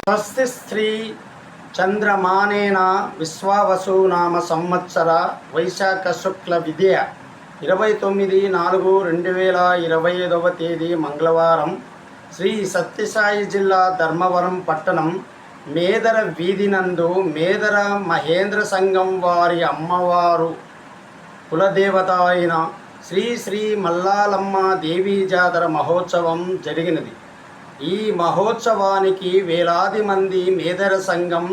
స్వస్తి శ్రీ చంద్రమానేన విశ్వావసు నామ సంవత్సర వైశాఖ శుక్ల విద్య 29/4/2025 తేదీ మంగళవారం శ్రీ సత్యసాయి జిల్లా ధర్మవరం పట్టణం మేదర వీధి నందు మేదర మహేంద్ర సంఘం వారి అమ్మవారు కులదేవత అయిన శ్రీ శ్రీ మల్లాలమ్మ దేవీ జాతర మహోత్సవం జరిగినది. ఈ మహోత్సవానికి వేలాది మంది మేదర సంఘం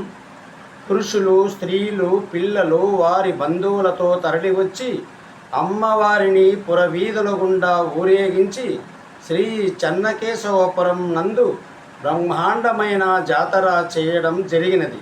పురుషులు, స్త్రీలు, పిల్లలు వారి బంధువులతో తరలివచ్చి అమ్మవారిని పురవీధుల గుండా ఊరేగించి శ్రీ చెన్నకేశవపురం నందు బ్రహ్మాండమైన జాతర చేయడం జరిగినది.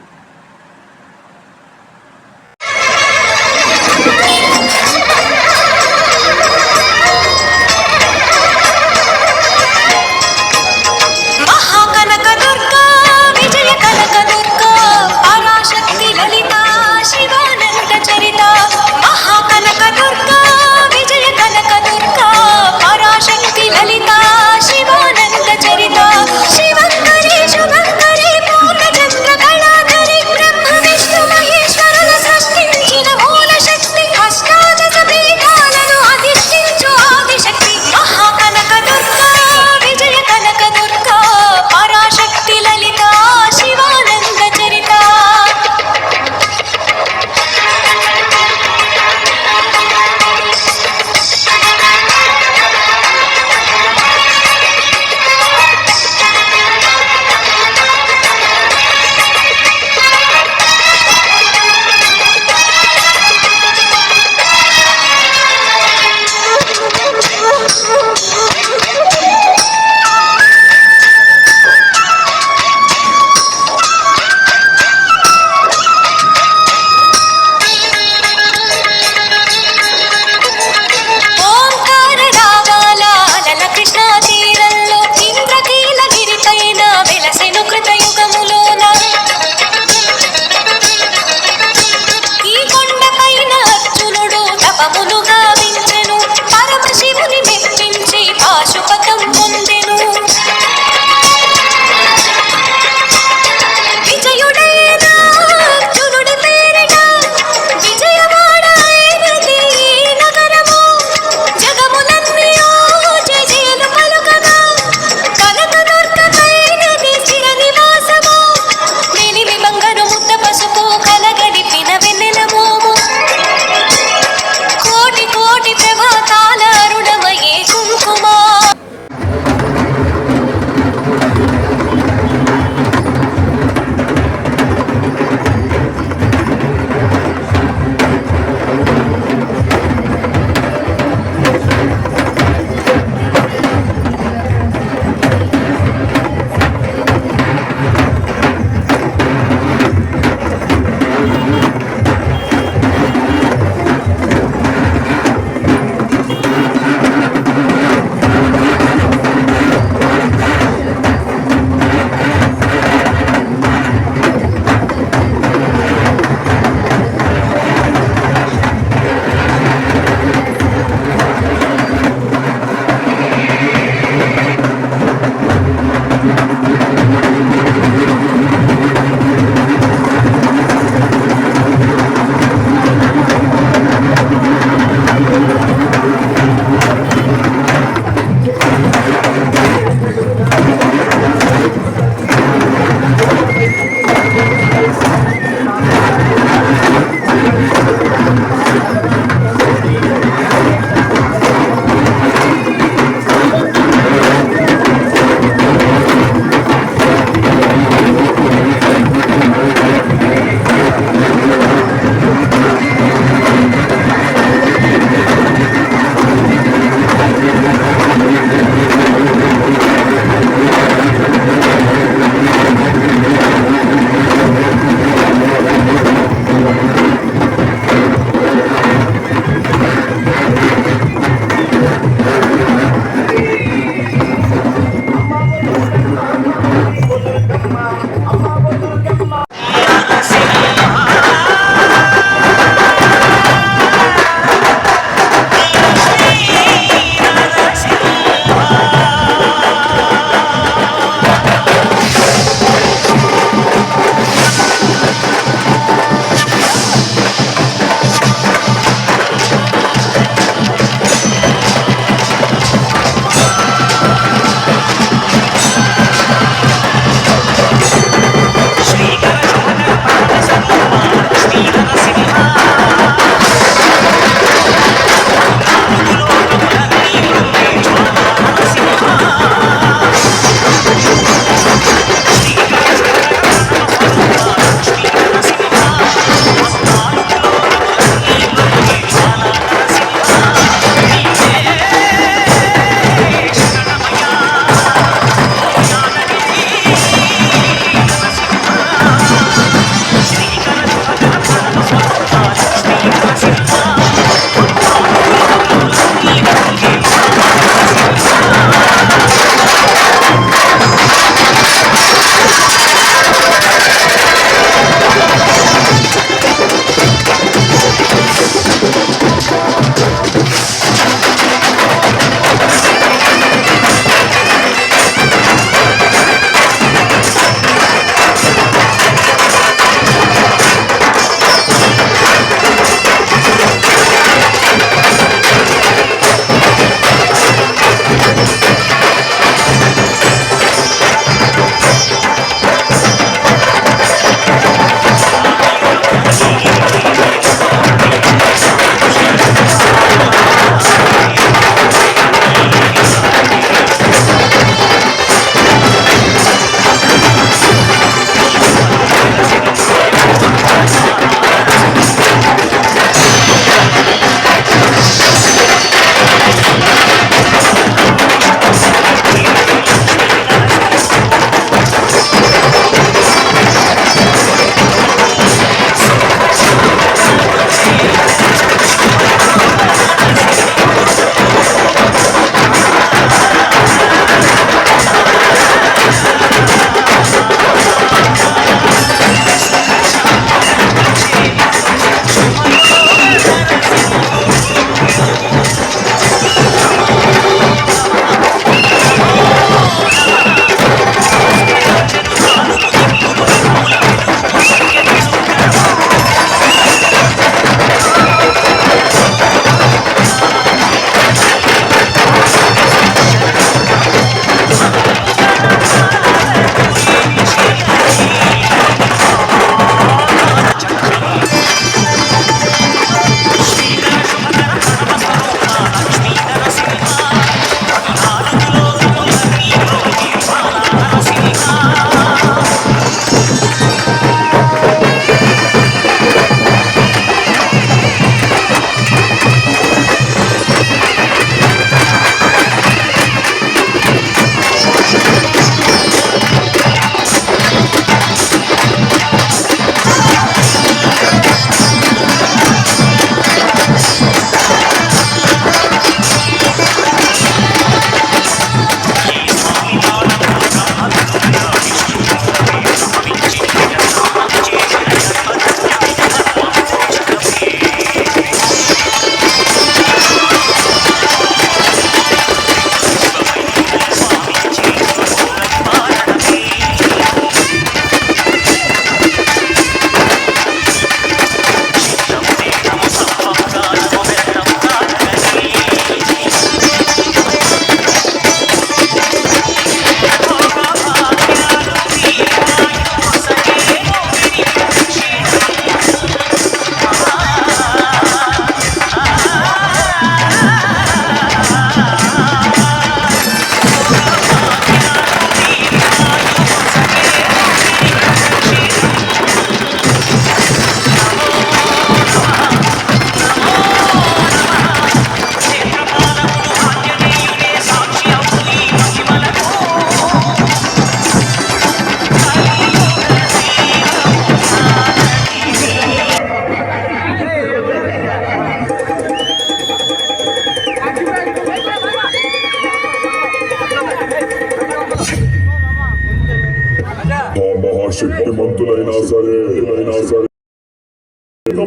నన్ను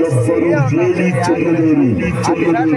ఎవ్వరు ఏమీ చెయ్యలేరు.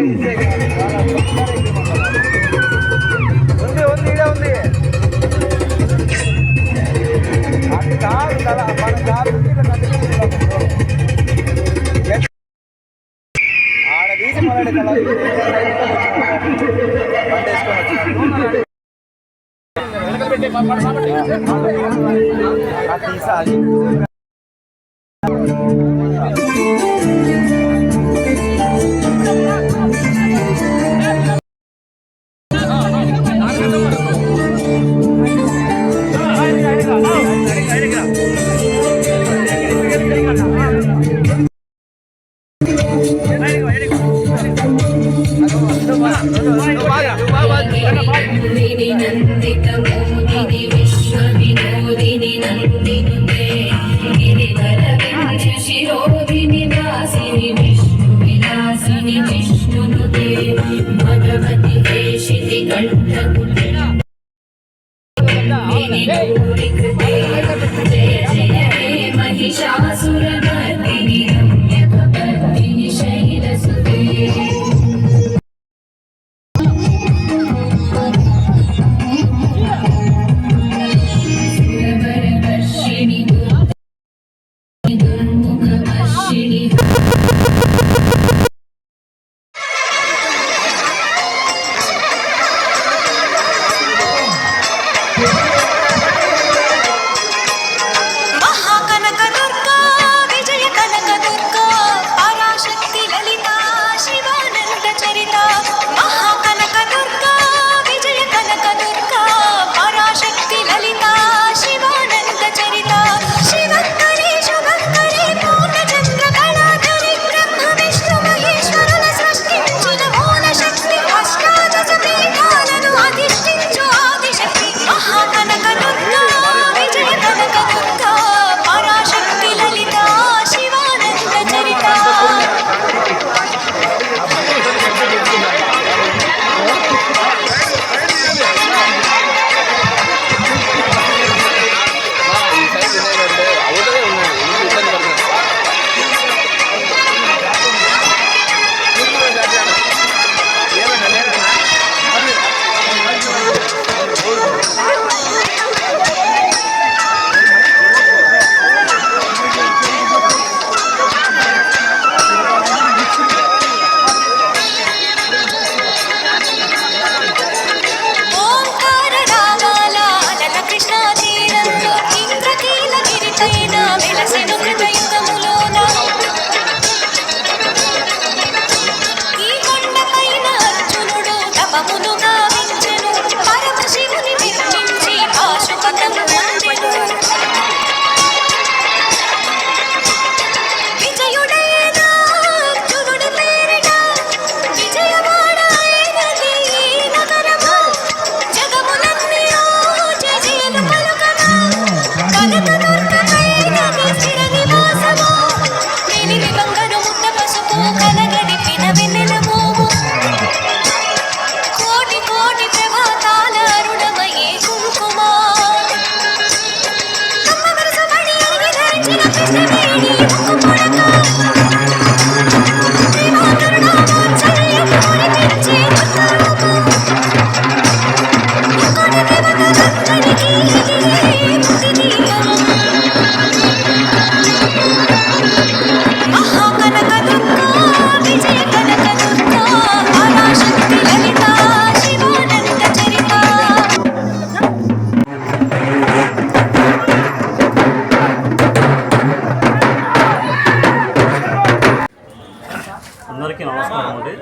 అందరికీ నమస్కారం అండి.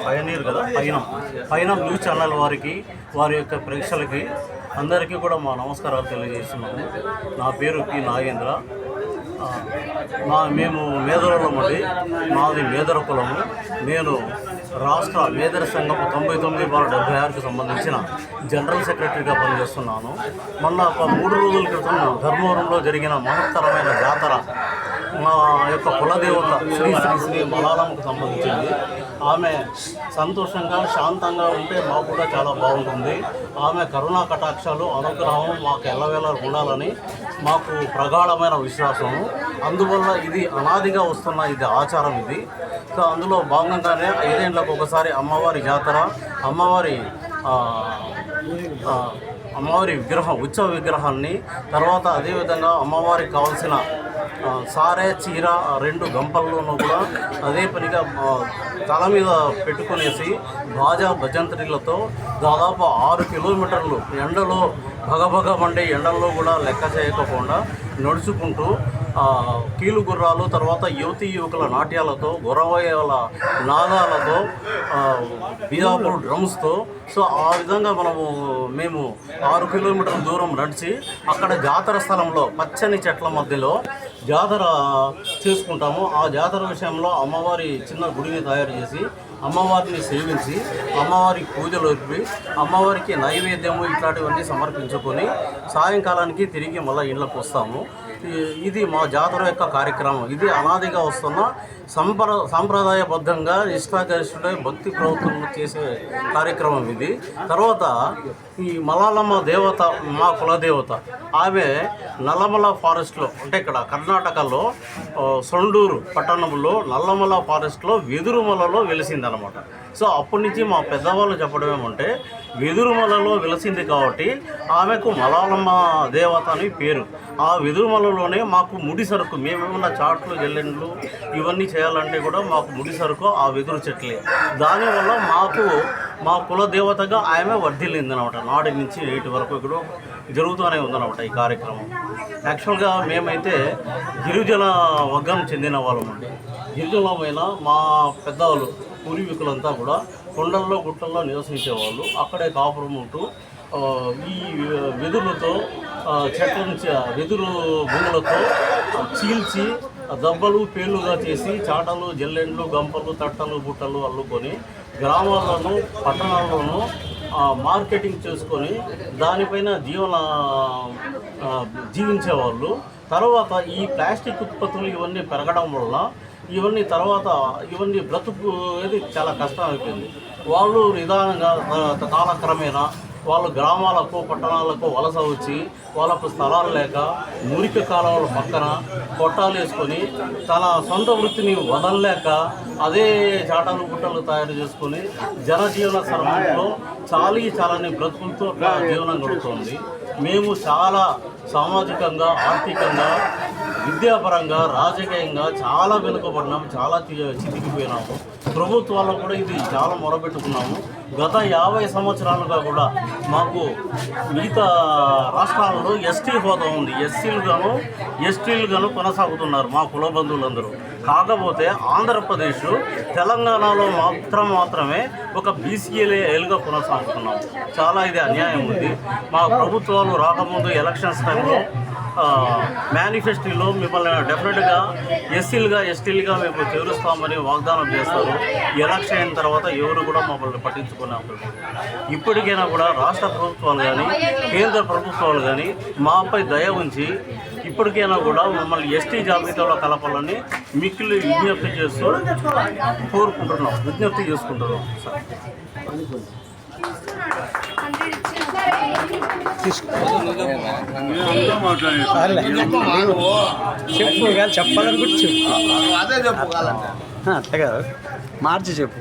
పయనీర్ కదా పైన న్యూస్ ఛానల్ వారికి వారి యొక్క ప్రేక్షకులకి అందరికీ కూడా మా నమస్కారాలు తెలియజేస్తున్నాము. నా పేరు పి నాగేంద్ర. మేము మేదరలం అండి. మాది మేదర కులము. నేను రాష్ట్ర మేదర సంఘం 99/76కి సంబంధించిన జనరల్ సెక్రటరీగా పనిచేస్తున్నాను. మొన్న 3 రోజుల క్రితం ధర్మవరంలో జరిగిన మహత్తరమైన జాతర మా యొక్క కులదేవత శ్రీ శ్రీ శ్రీ మలాలమ్మకు సంబంధించింది. ఆమె సంతోషంగా శాంతంగా ఉంటే మాకు కూడా చాలా బాగుంటుంది. ఆమె కరుణా కటాక్షాలు అనుగ్రహం మాకు ఎల్లవేళ ఉండాలని మాకు ప్రగాఢమైన విశ్వాసము. అందువల్ల ఇది అనాదిగా వస్తున్న ఇది ఆచారం ఇది. సో అందులో భాగంగానే 5 ఏళ్లకు ఒకసారి అమ్మవారి జాతర, అమ్మవారి విగ్రహం, ఉత్సవ విగ్రహాన్ని, తర్వాత అదేవిధంగా అమ్మవారికి కావాల్సిన సారే చీర 2 గంపల్లోనూ కూడా అదే పనిగా తల మీద పెట్టుకునేసి బాజా భజంత్రీలతో దాదాపు 6 కిలోమీటర్లు ఎండలో భగభగ మండే ఎండల్లో కూడా లెక్క చేయకపోకుండా నడుచుకుంటూ కీలు గుర్రాలు, తర్వాత యువతీ యువకుల నాట్యాలతో, గురవయ్యల నాదాలతో, బీజాపూర్ డ్రమ్స్తో, సో ఆ విధంగా మేము 6 కిలోమీటర్ల దూరం నడిచి అక్కడ జాతర స్థలంలో పచ్చని చెట్ల మధ్యలో జాతర చేసుకుంటాము. ఆ జాతర విషయంలో అమ్మవారి చిన్న గుడిని తయారు చేసి అమ్మవారిని సేవించి అమ్మవారికి పూజలు జరిపి అమ్మవారికి నైవేద్యము ఇట్లాంటివన్నీ సమర్పించుకొని సాయంకాలానికి తిరిగి మళ్ళీ ఇళ్ళకు వస్తాము. ఇది మా జాతర యొక్క కార్యక్రమం. ఇది అనాదిగా వస్తున్న సాంప్రదాయబద్ధంగా నిష్ఠాగరిష్ఠుడై భక్తి ప్రవృత్తులు చేసే కార్యక్రమం ఇది. తర్వాత ఈ మలాలమ్మ దేవత మా కులదేవత. ఆమె నల్లమల ఫారెస్ట్లో, అంటే ఇక్కడ కర్ణాటకలో సొండూరు పట్టణంలో నల్లమల ఫారెస్ట్లో వెదురుమలలో వెలిసిందనమాట. సో అప్పటి నుంచి మా పెద్దవాళ్ళు చెప్పడం ఏమంటే వెదురుమలలో వెలిసింది కాబట్టి ఆమెకు మలాలమ్మ దేవత అని పేరు. ఆ వెదురుమలలోనే మాకు ముడి సరుకు, మేమేమన్నా చాట్లు జల్లెండ్లు ఇవన్నీ చేయాలంటే కూడా మాకు ముడి సరుకు ఆ వెదురు చెట్లే. దానివల్ల మా కుల దేవతగా ఆమె వర్ధిల్లిందనమాట. నాటి నుంచి నేటి వరకు ఇక్కడ జరుగుతూనే ఉందన్నమాట ఈ కార్యక్రమం. యాక్చువల్గా మేమైతే గిరిజన వర్గం చెందిన వాళ్ళమండి. గిరిజనమైన మా పెద్దవాళ్ళు పూర్వీకులంతా కూడా కొండల్లో గుట్టల్లో నివసించేవాళ్ళు. అక్కడే కాపురం ఉంటూ ఈ వెదురులతో, చెట్ల నుంచి వెదురు భూములతో చీల్చి దబ్బలు పేర్లుగా చేసి చాటలు, జల్లెండ్లు, గంపలు, తట్టలు, బుట్టలు అల్లుకొని గ్రామాల్లోనూ పట్టణాల్లోనూ మార్కెటింగ్ చేసుకొని దానిపైన జీవించేవాళ్ళు. తర్వాత ఈ ప్లాస్టిక్ ఉత్పత్తులు ఇవన్నీ పెరగడం వల్ల ఇవన్నీ బ్రతుకు అనేది చాలా కష్టం అయిపోయింది. వాళ్ళు నిదానంగా కాలక్రమేణా వాళ్ళు గ్రామాలకు, పట్టణాలకు వలస వచ్చి వాళ్ళకు స్థలాలు లేక మురికి కాలువల పక్కన కొట్టాలు వేసుకొని తన సొంత వృత్తిని వదలలేక అదే చాటలు గుట్టలు తయారు చేసుకొని జనజీవన సరళంలో చాలని బ్రతుకులతో జీవనం గడుపుతుంది. మేము చాలా సామాజికంగా, ఆర్థికంగా, విద్యాపరంగా, రాజకీయంగా చాలా వెనుకబడినాము, చాలా చితికిపోయినాము. ప్రభుత్వాల్లో కూడా ఇది చాలా మొరబెట్టుకున్నాము. గత 50 సంవత్సరాలుగా కూడా మాకు మిగతా రాష్ట్రాలలో ఎస్టీ హోదా ఉంది. ఎస్టీలు గాను కొనసాగుతున్నారు మా కుల బంధువులందరూ. కాకపోతే ఆంధ్రప్రదేశ్, తెలంగాణలో మాత్రమే ఒక బీసీఏలుగా కొనసాగుతున్నాం. చాలా ఇది అన్యాయం ఉంది. మా ప్రభుత్వాలు రాకముందు ఎలక్షన్స్ టైంలో మేనిఫెస్టోలో మిమ్మల్ని డెఫినెట్గా ఎస్టీలుగా మేము చేరుస్తామని వాగ్దానం చేస్తారు. ఎలక్షన్ అయిన తర్వాత ఎవరు కూడా మమ్మల్ని పట్టించుకునే అవకాశం. ఇప్పటికైనా కూడా రాష్ట్ర ప్రభుత్వాలు కానీ, కేంద్ర ప్రభుత్వాలు కానీ మాపై దయ ఉంచి ఇప్పటికైనా కూడా మమ్మల్ని ఎస్టీ జాబితాలో కలపాలని మిక్కిలి విజ్ఞప్తి చేసుకుంటున్నాం సార్. చెప్పాలనుకుంటే చెప్పు, అదే చెప్పు, అట్లా కాదు, మార్చి చెప్పు.